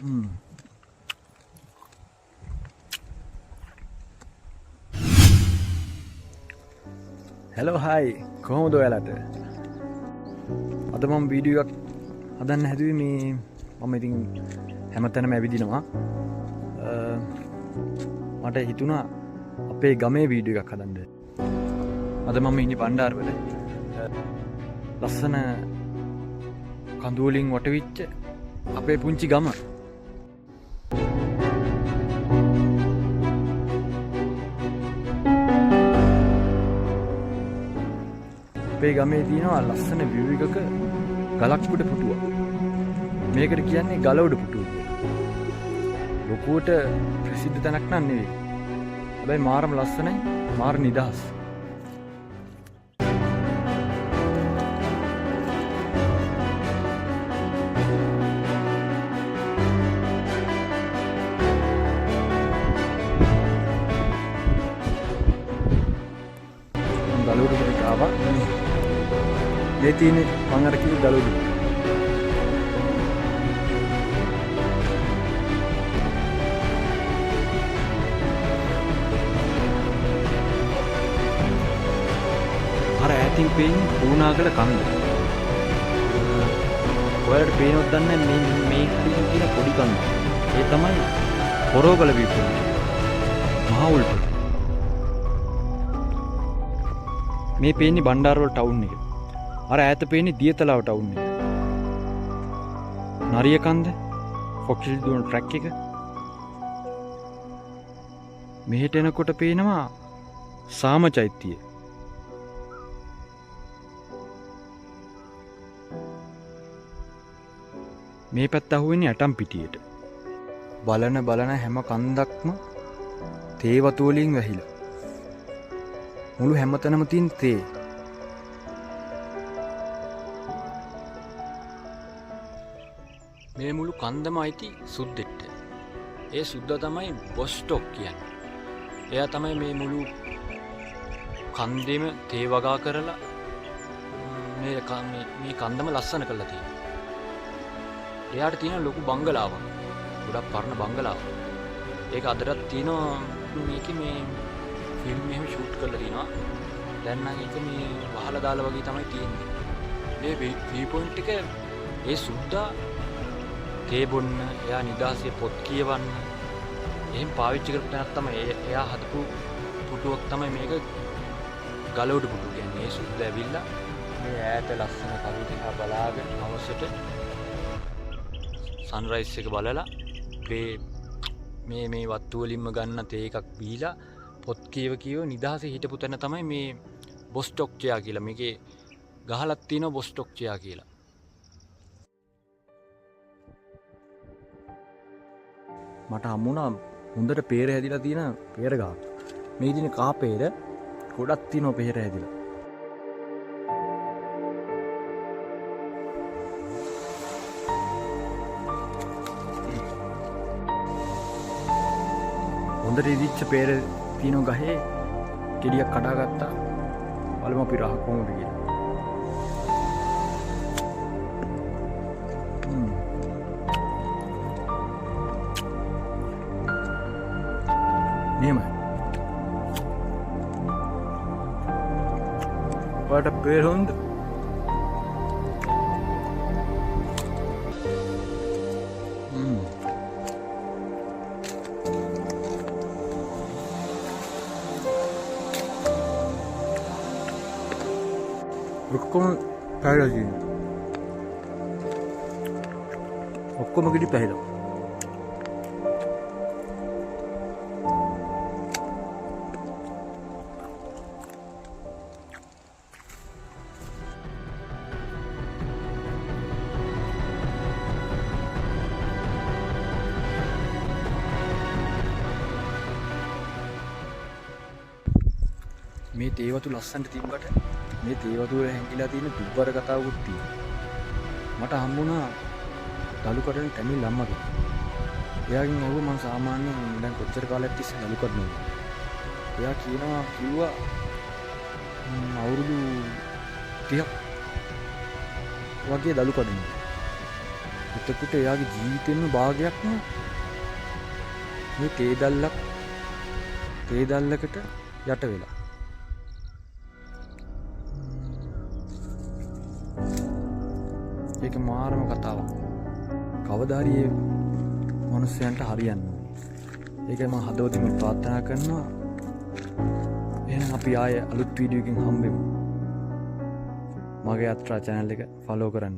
Hello hi කොහොමද ඔයාලට? අද මම වීඩියෝ එකක් හදන්න හැදුවේ මේ මම ඉතින් හැමතැනම ඇවිදිනවා. මට හිතුණා අපේ ගමේ වීඩියෝ එකක් හදන්න. අද මම ඉන්නේ බණ්ඩාරවල. ලස්සන කඳු වලින් වටවිච්ච අපේ පුංචි ගම. අපේ ගමේ තියෙනවා ලස්සන view එකක ගලක් උඩ පුටුවක්. මේකට කියන්නේ ගල උඩ පුටුව කියලා. ලොකුවට ප්‍රසිද්ධ තැනක් නන් නෙවෙයි. හැබැයි මාරම ලස්සනයි, මාර නිදහස්. ගලුඩ පුටුවට ආවා. මේ තියෙන්නේ මම අර කිව්ව ගලුඩ. අර ඈතින් පේන්නේ පූනාගල කන්ද. ඔයාලට පේනවද දන්නේ මේ හරියට තියෙන පොඩි කන්ද. ඒ තමයි පොරෝගල වීපුව. මහා උල්පත. මේ පේන්නේ බණ්ඩාරවල ටවුන් එක. අර ඈත පේන්නේ දියතලාව ටවුන් එක. නරියකන්ද ෆොක්සිල් දුවන ට්‍රැක් එක. මෙහෙට එනකොට පේනවා සාම චෛත්‍යය. මේ පැත්ත අහුවෙන්නේ ඇටම්පිටියට. බලන හැම කන්දක්ම තේ වතු වලින් වැහිලා. මුළු හැමතැනම තියෙන තේ. මේ මුළු කන්දම අයිති සුද්දෙක්ට. ඒ සුද්දා තමයි බොස්ටොක් කියන්නේ. එයා තමයි මේ මුළු කන්දෙම තේ වගා කරලා මේ කන්දම ලස්සන කරලා තියෙනවා. එයාට තියෙන ලොකු බංගලාවක්. ගොඩක් පරණ බංගලාවක්. ඒක අදටත් තියෙනවා. මේකේ මේ ෆිල්ම් එහෙම ෂූට් කරලා තියෙනවා. දැන් නම් ඒක මේ වහලා දාලා වගේ තමයි තියෙන්නේ. මේ වී පොයින්ට් එක ඒ සුද්දා තේ බොන්න, එයා නිදාසේ පොත් කියවන්න එහෙම පාවිච්චි කරපු තැනක් තමයි. එයා හදපු පුටුවක් තමයි මේක ගලවඩ පුටුව කියන්නේ. ඒ සුද්දා ඇවිල්ලා මේ ඈත ලස්සන කවි දිහා බලාගෙන හවසට සන්රයිස් එක බලලා මේ වත්තු වලින්ම ගන්න තේ එකක් බීලා පොත් කියව නිදහසේ හිටපු තැන තමයි මේ බොස්ටොක් චෙයා කියලා. මේකේ ගහලක් තියෙනවා බොස්ටොක් චෙයා කියලා. මට හම්බුණා හොඳට peer හැදිලා තියෙන peer ගහක්. මේ දින කා peer ගොඩක් තියෙනවා peer හැදිලා. හොඳට ඉදිච්ච peer තියෙන ගහේ ගෙඩියක් කඩාගත්තා. බලමු අපි රහ කොහොමද කියලා. නියමයි. ඔයාලට peer හොඳ? ඔක්කොම පැහැලා තියෙනවා. ඔක්කොම ගෙඩි පැහැලා. මේ තේවතු ලස්සනට තිබ්බට මේ තේවතු වල හැංගිලා තියෙන දුබ්බර කතාවකුත් තියෙනවා. මට හම්බුණා දලු කඩන තැමිල් අම්මා කෙනෙක්. එයාගෙන් අහුවා මම සාමාන්‍යයෙන් දැන් කොච්චර කාලයක් තිස්සේ දලු කඩනවද? එයා කිව්වා අවුරුදු 30ක් වගේ දලු කඩනවා. එතකොට එයාගේ ජීවිතෙන්ම භාගයක්ම මේ තේදල්ලකට යට වෙලා. ඒක මාරම කතාවක්. කවදා හරි මේ මිනිස්සයන්ට හරියන්න ඕනේ. ඒකයි මම හදවතින්ම ප්‍රාර්ථනා කරනවා. එහෙනම් අපි ආයේ අලුත් වීඩියෝ එකකින් හම්බෙමු. මගේ යාත්‍රා channel එක follow කරන්න.